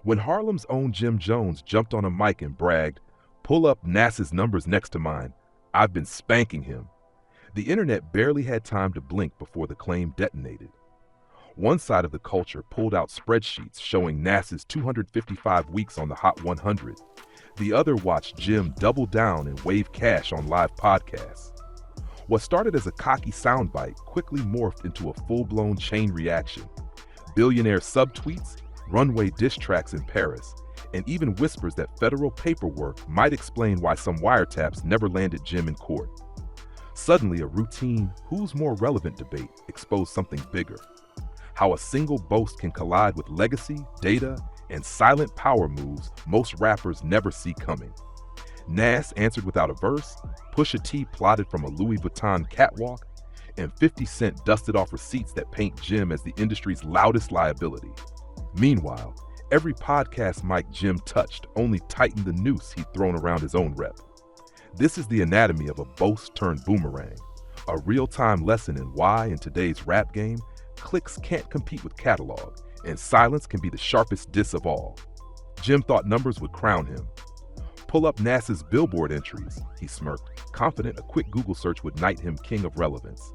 When Harlem's own Jim Jones jumped on a mic and bragged, "Pull up Nass's numbers next to mine. I've been spanking him." The internet barely had time to blink before the claim detonated. One side of the culture pulled out spreadsheets showing Nass's 255 weeks on the Hot 100. The other watched Jim double down and wave cash on live podcasts. What started as a cocky soundbite quickly morphed into a full-blown chain reaction. Billionaire subtweets, runway diss tracks in Paris, and even whispers that federal paperwork might explain why some wiretaps never landed Jim in court. Suddenly, a routine "who's more relevant" debate exposed something bigger. How a single boast can collide with legacy, data, and silent power moves most rappers never see coming. Nass answered without a verse, Pusha T plotted from a Louis Vuitton catwalk, and 50 Cent dusted off receipts that paint Jim as the industry's loudest liability. Meanwhile, every podcast mic Jim touched only tightened the noose he'd thrown around his own rep. This is the anatomy of a boast turned boomerang, a real-time lesson in why, in today's rap game, clicks can't compete with catalog, and silence can be the sharpest diss of all. Jim thought numbers would crown him. "Pull up Nass's Billboard entries," he smirked, confident a quick Google search would knight him king of relevance.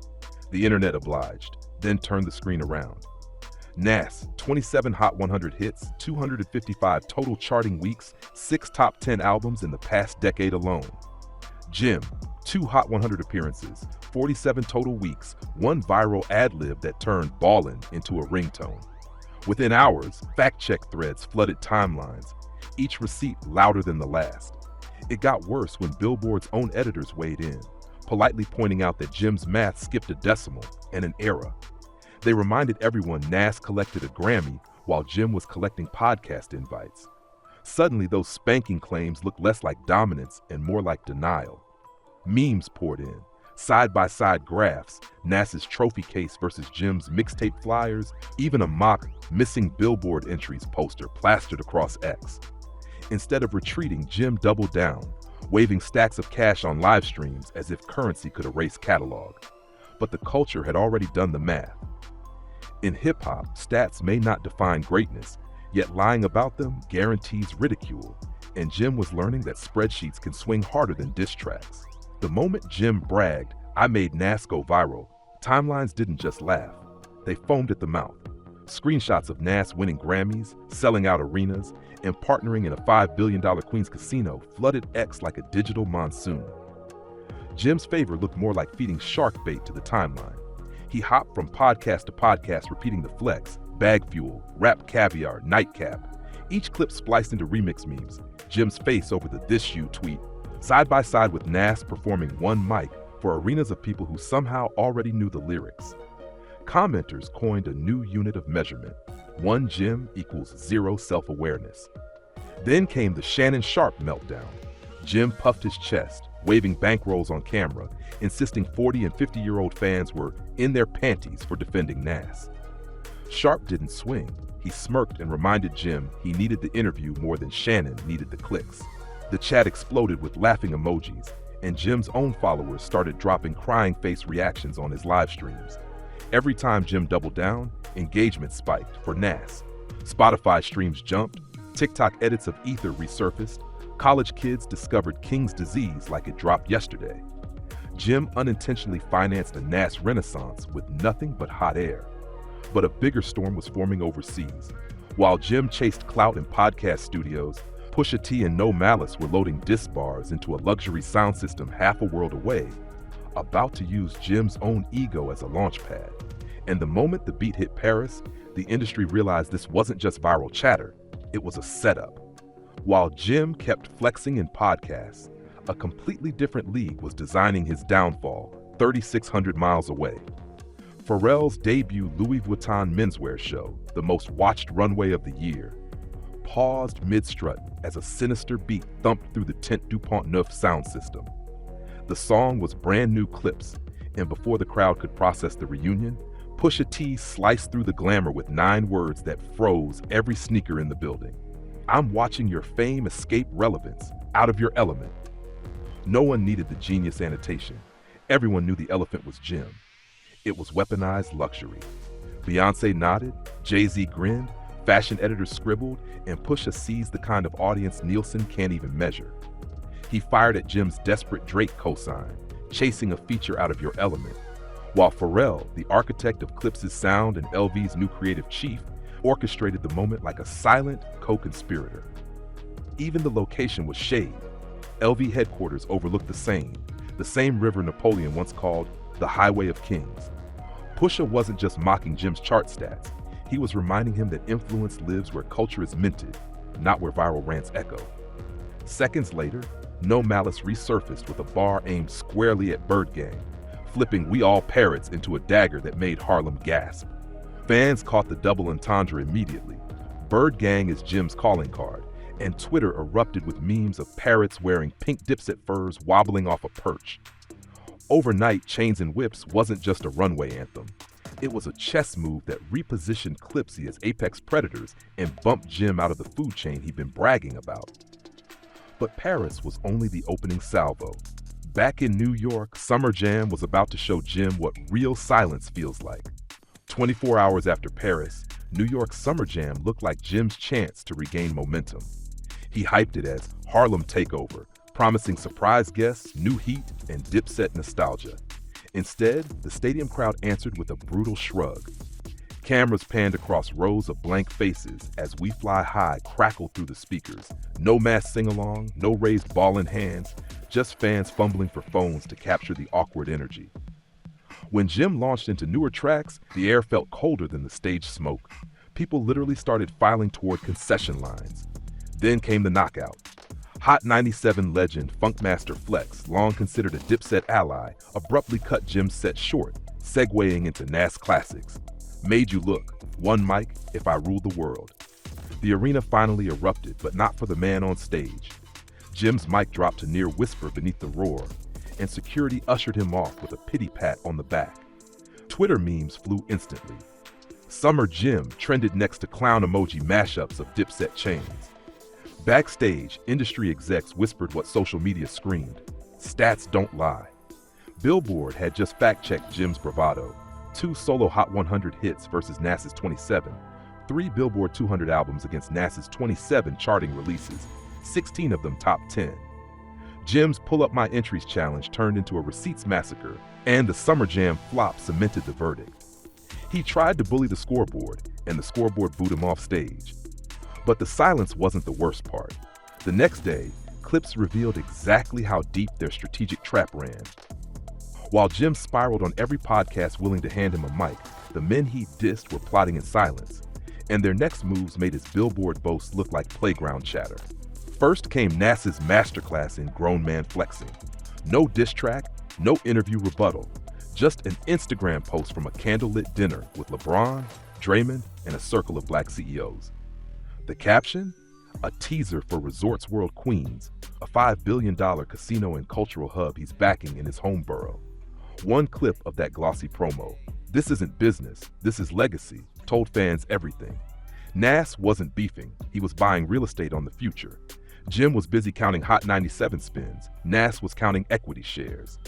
The internet obliged, then turned the screen around. Nass, 27 Hot 100 hits, 255 total charting weeks, 6 top 10 albums in the past decade alone. Jim, 2 Hot 100 appearances, 47 total weeks, 1 viral ad-lib that turned ballin' into a ringtone. Within hours, fact-check threads flooded timelines, each receipt louder than the last. It got worse when Billboard's own editors weighed in, politely pointing out that Jim's math skipped a decimal and an era. They reminded everyone Nass collected a Grammy while Jim was collecting podcast invites. Suddenly, those spanking claims looked less like dominance and more like denial. Memes poured in, side-by-side graphs, Nass's trophy case versus Jim's mixtape flyers, even a mock "missing Billboard entries" poster plastered across X. Instead of retreating, Jim doubled down, waving stacks of cash on live streams as if currency could erase catalog. But the culture had already done the math. In hip-hop, stats may not define greatness, yet lying about them guarantees ridicule, and Jim was learning that spreadsheets can swing harder than diss tracks. The moment Jim bragged, "I made Nass go viral," timelines didn't just laugh. They foamed at the mouth. Screenshots of Nass winning Grammys, selling out arenas, and partnering in a $5 billion Queens casino flooded X like a digital monsoon. Jim's favor looked more like feeding shark bait to the timeline. He hopped from podcast to podcast repeating the flex, bag fuel, rap caviar, nightcap. Each clip spliced into remix memes, Jim's face over the "this you" tweet, side by side with Nass performing one mic for arenas of people who somehow already knew the lyrics. Commenters coined a new unit of measurement. 1 Jim equals 0 self-awareness. Then came the Shannon Sharpe meltdown. Jim puffed his chest, waving bankrolls on camera, insisting 40 and 50-year-old fans were in their panties for defending Nass. Sharpe didn't swing. He smirked and reminded Jim he needed the interview more than Shannon needed the clicks. The chat exploded with laughing emojis, and Jim's own followers started dropping crying face reactions on his live streams. Every time Jim doubled down, engagement spiked for Nass. Spotify streams jumped, TikTok edits of Ether resurfaced, college kids discovered King's disease like it dropped yesterday. Jim unintentionally financed a Nass renaissance with nothing but hot air. But a bigger storm was forming overseas. While Jim chased clout in podcast studios, Pusha T and No Malice were loading disc bars into a luxury sound system half a world away, about to use Jim's own ego as a launchpad. And the moment the beat hit Paris, the industry realized this wasn't just viral chatter, it was a setup. While Jim kept flexing in podcasts, a completely different league was designing his downfall 3,600 miles away. Pharrell's debut Louis Vuitton menswear show, the most watched runway of the year, paused mid-strut as a sinister beat thumped through the Tint DuPont Neuf sound system. The song was brand new Clipse, and before the crowd could process the reunion, Pusha T sliced through the glamour with 9 words that froze every sneaker in the building. "I'm watching your fame escape relevance, out of your element." No one needed the genius annotation. Everyone knew the elephant was Jim. It was weaponized luxury. Beyoncé nodded, Jay-Z grinned, Fashion editors scribbled, and Pusha seized the kind of audience Nielsen can't even measure. He fired at Jim's desperate Drake cosign, chasing a feature out of your element, while Pharrell, the architect of Clipse's sound and LV's new creative chief, orchestrated the moment like a silent co-conspirator. Even the location was shade. LV headquarters overlooked the same river Napoleon once called the Highway of Kings. Pusha wasn't just mocking Jim's chart stats, he was reminding him that influence lives where culture is minted, not where viral rants echo. Seconds later, No Malice resurfaced with a bar aimed squarely at Bird Gang, flipping "We All Parrots" into a dagger that made Harlem gasp. Fans caught the double entendre immediately. Bird Gang is Jim's calling card, and Twitter erupted with memes of parrots wearing pink Dipset furs wobbling off a perch. Overnight, Chains and Whips wasn't just a runway anthem. It was a chess move that repositioned Clipse as apex predators and bumped Jim out of the food chain he'd been bragging about. But Paris was only the opening salvo. Back in New York, Summer Jam was about to show Jim what real silence feels like. 24 hours after Paris, New York's Summer Jam looked like Jim's chance to regain momentum. He hyped it as Harlem Takeover, promising surprise guests, new heat, and Dipset nostalgia. Instead, the stadium crowd answered with a brutal shrug. Cameras panned across rows of blank faces as We Fly High crackled through the speakers. No mass sing-along, no raised ball in hands, just fans fumbling for phones to capture the awkward energy. When Jim launched into newer tracks, the air felt colder than the stage smoke. People literally started filing toward concession lines. Then came the knockout. Hot 97 legend Funkmaster Flex, long considered a Dipset ally, abruptly cut Jim's set short, segueing into Nass classics. Made You Look, One Mic, If I Ruled the World. The arena finally erupted, but not for the man on stage. Jim's mic dropped to near whisper beneath the roar, and security ushered him off with a pity pat on the back. Twitter memes flew instantly. Summer Jim trended next to clown emoji mashups of Dipset chains. Backstage, industry execs whispered what social media screamed: stats don't lie. Billboard had just fact-checked Jim's bravado. 2 solo Hot 100 hits versus Nass's 27, 3 Billboard 200 albums against Nass's 27 charting releases, 16 of them top 10. Jim's Pull Up My Entries challenge turned into a receipts massacre, and the Summer Jam flop cemented the verdict. He tried to bully the scoreboard, and the scoreboard booed him off stage. But the silence wasn't the worst part. The next day, Clipse revealed exactly how deep their strategic trap ran. While Jim spiraled on every podcast willing to hand him a mic, the men he dissed were plotting in silence, and their next moves made his Billboard boasts look like playground chatter. First came Nass's masterclass in grown man flexing. No diss track, no interview rebuttal, just an Instagram post from a candlelit dinner with LeBron, Draymond, and a circle of black CEOs. The caption? A teaser for Resorts World Queens, a $5 billion casino and cultural hub he's backing in his home borough. One clip of that glossy promo. This isn't business, this is legacy, told fans everything. Nass wasn't beefing, he was buying real estate on the future. Jim was busy counting Hot 97 spins, Nass was counting equity shares.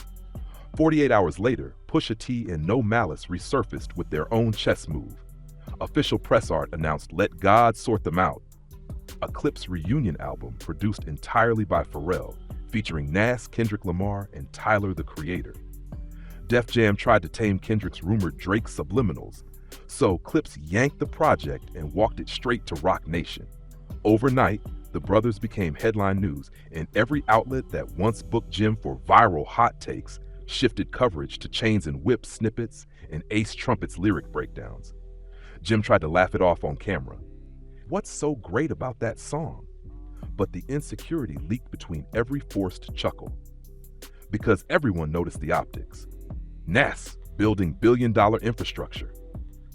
48 hours later, Pusha T and No Malice resurfaced with their own chess move. Official press art announced Let God Sort Them Out, a Clipse reunion album produced entirely by Pharrell, featuring Nass, Kendrick Lamar, and Tyler the Creator. Def Jam tried to tame Kendrick's rumored Drake subliminals, so Clipse yanked the project and walked it straight to Rock Nation. Overnight, the brothers became headline news, and every outlet that once booked Jim for viral hot takes shifted coverage to Chains and Whips snippets and Ace Trumpet's lyric breakdowns. Jim tried to laugh it off on camera. What's so great about that song? But the insecurity leaked between every forced chuckle. Because everyone noticed the optics. Nass building billion-dollar infrastructure.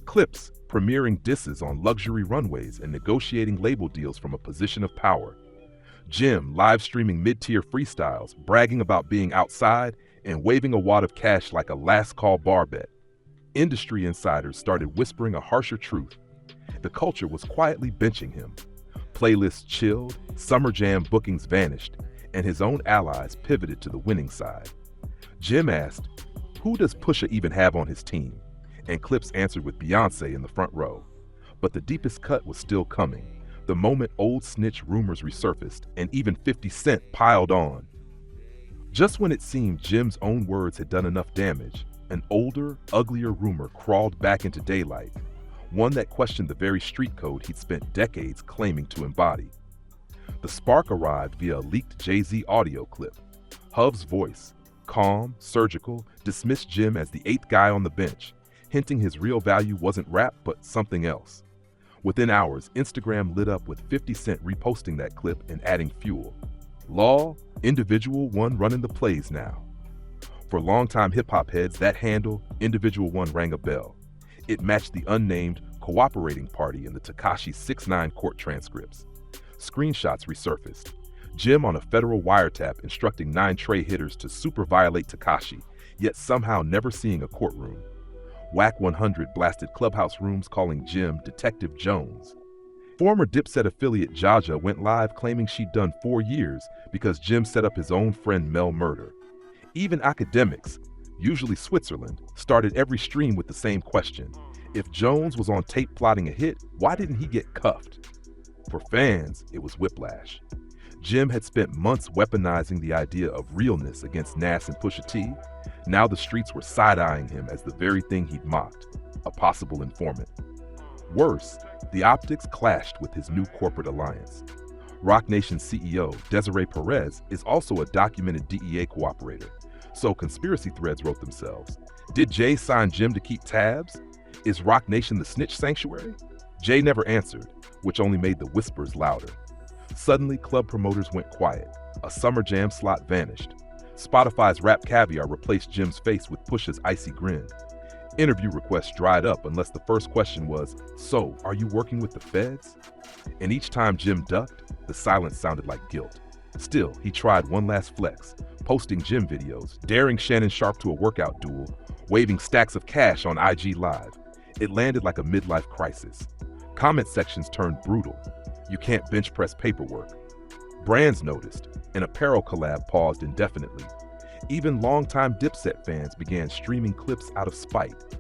Clipse premiering disses on luxury runways and negotiating label deals from a position of power. Jim live streaming mid-tier freestyles, bragging about being outside and waving a wad of cash like a last call bar bet. Industry insiders started whispering a harsher truth. The culture was quietly benching him. Playlists chilled, Summer Jam bookings vanished, and his own allies pivoted to the winning side. Jim asked, "Who does Pusha even have on his team?" And Clipse answered with Beyonce in the front row. But the deepest cut was still coming. The moment old Snitch rumors resurfaced, and even 50 Cent piled on. Just when it seemed Jim's own words had done enough damage, an older, uglier rumor crawled back into daylight, one that questioned the very street code he'd spent decades claiming to embody. The spark arrived via a leaked Jay-Z audio clip. Hov's voice, calm, surgical, dismissed Jim as the eighth guy on the bench, hinting his real value wasn't rap but something else. Within hours, Instagram lit up with 50 Cent reposting that clip and adding fuel. Law, Individual One running the plays now. For longtime hip-hop heads, that handle, Individual One, rang a bell. It matched the unnamed cooperating party in the Tekashi 6ix9ine court transcripts. Screenshots resurfaced. Jim on a federal wiretap instructing 9 Trey hitters to super violate Tekashi, yet somehow never seeing a courtroom. Whack 100 blasted clubhouse rooms calling Jim Detective Jones. Former Dipset affiliate Jaja went live claiming she'd done 4 years because Jim set up his own friend Mel murder. Even academics, usually Switzerland, started every stream with the same question. If Jones was on tape plotting a hit, why didn't he get cuffed? For fans, it was whiplash. Jim had spent months weaponizing the idea of realness against Nass and Pusha T. Now the streets were side-eyeing him as the very thing he'd mocked, a possible informant. Worse, the optics clashed with his new corporate alliance. Roc Nation CEO Desiree Perez is also a documented DEA cooperator, so conspiracy threads wrote themselves. Did Jay sign Jim to keep tabs? Is Roc Nation the snitch sanctuary? Jay never answered, which only made the whispers louder. Suddenly, club promoters went quiet. A Summer Jam slot vanished. Spotify's Rap Caviar replaced Jim's face with Pusha's icy grin. Interview requests dried up unless the first question was, "So, are you working with the feds?" And each time Jim ducked, the silence sounded like guilt. Still, he tried one last flex, posting Jim videos, daring Shannon Sharpe to a workout duel, waving stacks of cash on IG Live. It landed like a midlife crisis. Comment sections turned brutal. You can't bench press paperwork. Brands noticed. An apparel collab paused indefinitely. Even longtime Dipset fans began streaming clips out of spite.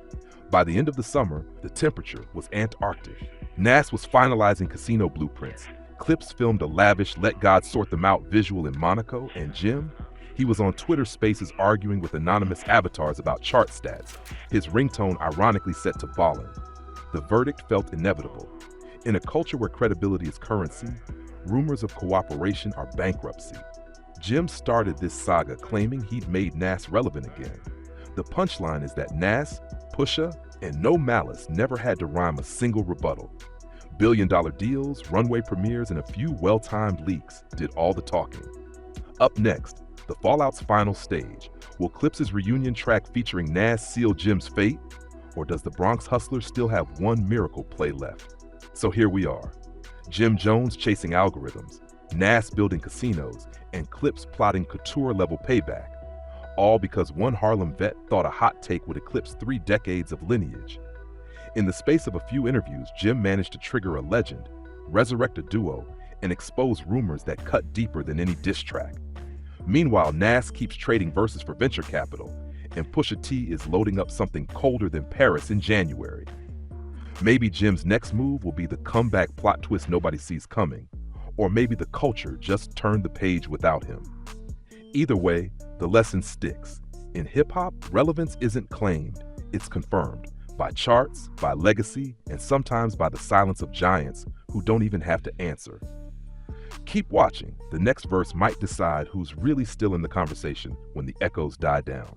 By the end of the summer, the temperature was Antarctic. Nass was finalizing casino blueprints. Clipse filmed a lavish Let God Sort Them Out visual in Monaco, and Jim? He was on Twitter Spaces arguing with anonymous avatars about chart stats, his ringtone ironically set to ballin'. The verdict felt inevitable. In a culture where credibility is currency, rumors of cooperation are bankruptcy. Jim started this saga claiming he'd made Nass relevant again. The punchline is that Nass, Pusha, and no Malice never had to rhyme a single rebuttal. Billion-dollar deals, runway premieres, and a few well-timed leaks did all the talking. Up next, the Fallout's final stage. Will Clipse's reunion track featuring Nass seal Jim's fate? Or does the Bronx Hustler still have one miracle play left? So here we are. Jim Jones chasing algorithms, Nass building casinos, and Clipse plotting couture-level payback. All because one Harlem vet thought a hot take would eclipse 3 decades of lineage. In the space of a few interviews, Jim managed to trigger a legend, resurrect a duo, and expose rumors that cut deeper than any diss track. Meanwhile, Nass keeps trading verses for venture capital, and Pusha T is loading up something colder than Paris in January. Maybe Jim's next move will be the comeback plot twist nobody sees coming, or maybe the culture just turned the page without him. Either way, the lesson sticks. In hip-hop, relevance isn't claimed, it's confirmed. By charts, by legacy, and sometimes by the silence of giants who don't even have to answer. Keep watching. The next verse might decide who's really still in the conversation when the echoes die down.